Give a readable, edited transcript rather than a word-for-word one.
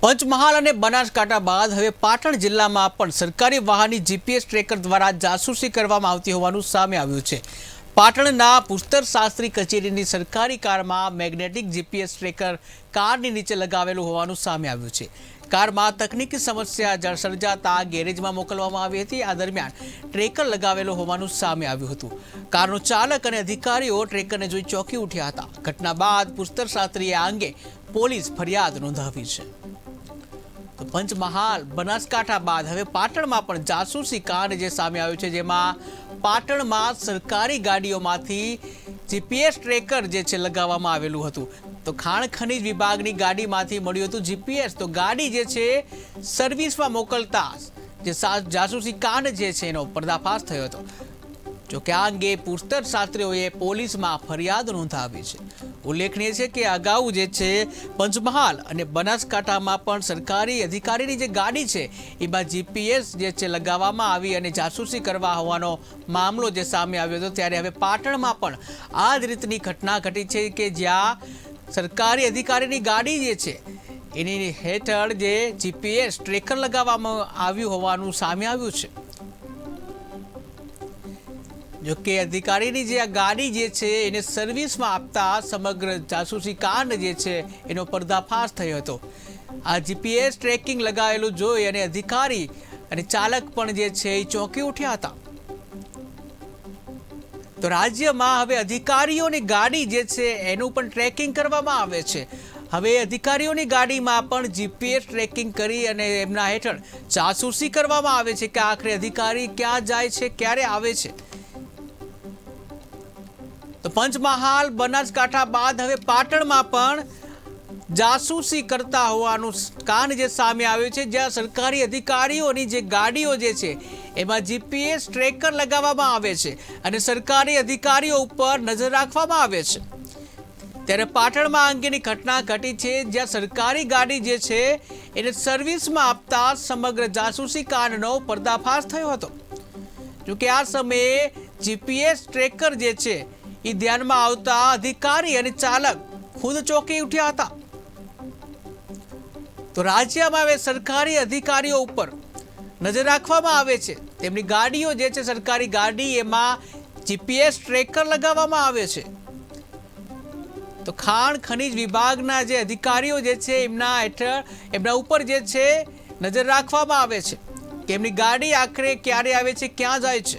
પંચમહાલ અને બનાસકાંઠા બાદ હવે પાટણ જિલ્લામાં પણ સરકારી વાહનની જીપીએસ ટ્રેકર દ્વારા જાસૂસી કરવામાં આવતી હોવાનું સામે આવ્યું છે। પાટણના પુસ્તર શાસ્ત્રી કચેરીની સરકારી કારમાં મેગ્નેટિક જીપીએસ ટ્રેકર કારની નીચે લગાવેલું હોવાનું સામે આવ્યું છે। કારમાં તકનીકી સમસ્યા સર્જાતા ગેરેજમાં મોકલવામાં આવી હતી। આ દરમિયાન ટ્રેકર લગાવેલો હોવાનું સામે આવ્યું હતું। કારનો ચાલક અને અધિકારીઓ ટ્રેકરને જોઈ ચોંકી ઉઠ્યા હતા। ઘટના બાદ પુસ્તર શાસ્ત્રીએ આ અંગે પોલીસ ફરિયાદ નોંધાવી છે। તો પંચમહાલ બનાસકાંઠા બાદ હવે પાટણમાં પણ જાસૂસી કાંડ જે સામે આવ્યું છે, જેમાં પાટણમાં સરકારી ગાડીઓમાંથી જીપીએસ ટ્રેકર જે છે લગાવવામાં આવેલું હતું। તો ખાણ ખનીજ વિભાગની ગાડીમાંથી મળ્યું હતું જીપીએસ। તો ગાડી જે છે સર્વિસમાં મોકલતા જે જાસૂસી કાંડ જે છે એનો પર્દાફાશ થયો હતો। જો કે આ અંગે પુસ્તર શાસ્ત્રીઓએ પોલીસમાં ફરિયાદ નોંધાવી છે। ઉલ્લેખનીય છે કે અગાઉ જે છે પંચમહાલ અને બનાસકાંઠામાં પણ સરકારી અધિકારીની જે ગાડી છે એમાં જીપીએસ જે છે લગાવવામાં આવી અને જાસૂસી કરવા હોવાનો મામલો જે સામે આવ્યો હતો। ત્યારે હવે પાટણમાં પણ આ જ રીતની ઘટના ઘટી છે કે જ્યાં સરકારી અધિકારીની ગાડી જે છે એની હેઠળ જે જીપીએસ ટ્રેકર લગાવવામાં આવ્યું હોવાનું સામે આવ્યું છે। જો કે અધિકારીની જે આ ગાડી જે છે એને સર્વિસમાં આપતા સમગ્ર જાસૂસી કાંડ જે છે એનો પર્દાફાશ થયો હતો। આ જીપીએસ ટ્રેકિંગ લગાવેલું જોઈ અને અધિકારી અને ચાલક પણ જે છે એ ચોંકી ઉઠ્યા હતા। તો રાજ્યમાં હવે અધિકારીઓની ગાડી જે છે એનું પણ ટ્રેકિંગ કરવામાં આવે છે। હવે અધિકારીઓની ગાડીમાં પણ જીપીએસ ટ્રેકિંગ કરી અને એમના હેઠળ જાસૂસી કરવામાં આવે છે કે આખરે અધિકારી ક્યાં જાય છે, ક્યારે આવે છે। તો પંચમહાલ બનાસકાંઠા બાદ હવે પાટણમાં પણ જાસૂસી કરતા હોવાનું કાંડ જે સામે આવ્યું છે, જ્યાં સરકારી અધિકારીઓની જે ગાડીઓ જે છે એમાં જીપીએસ ટ્રેકર લગાવવામાં આવે છે અને સરકારી અધિકારીઓ ઉપર નજર રાખવામાં આવે છે। ત્યારે પાટણમાં અંગેની ઘટના ઘટી છે, જ્યાં સરકારી ગાડી જે છે એને સર્વિસમાં આપતા સમગ્ર જાસૂસી કાંડનો પર્દાફાશ થયો હતો। જોકે આ સમયે જીપીએસ ટ્રેકર જે છે એ ધ્યાનમાં આવતા અધિકારી અને ચાલક ખુદ ચોંકી ઉઠ્યા હતા। તો રાજ્યમાં હવે સરકારી અધિકારીઓ ઉપર નજર રાખવામાં આવે છે। તેમની ગાડીઓ જે છે સરકારી ગાડી એમાં જીપીએસ ટ્રેકર લગાવવામાં આવે છે। તો ખાણ ખનીજ વિભાગના જે અધિકારીઓ જે છે એમના હેઠળ એમના ઉપર જે છે નજર રાખવામાં આવે છે કે એમની ગાડી આખરે ક્યારે આવે છે, ક્યાં જાય છે।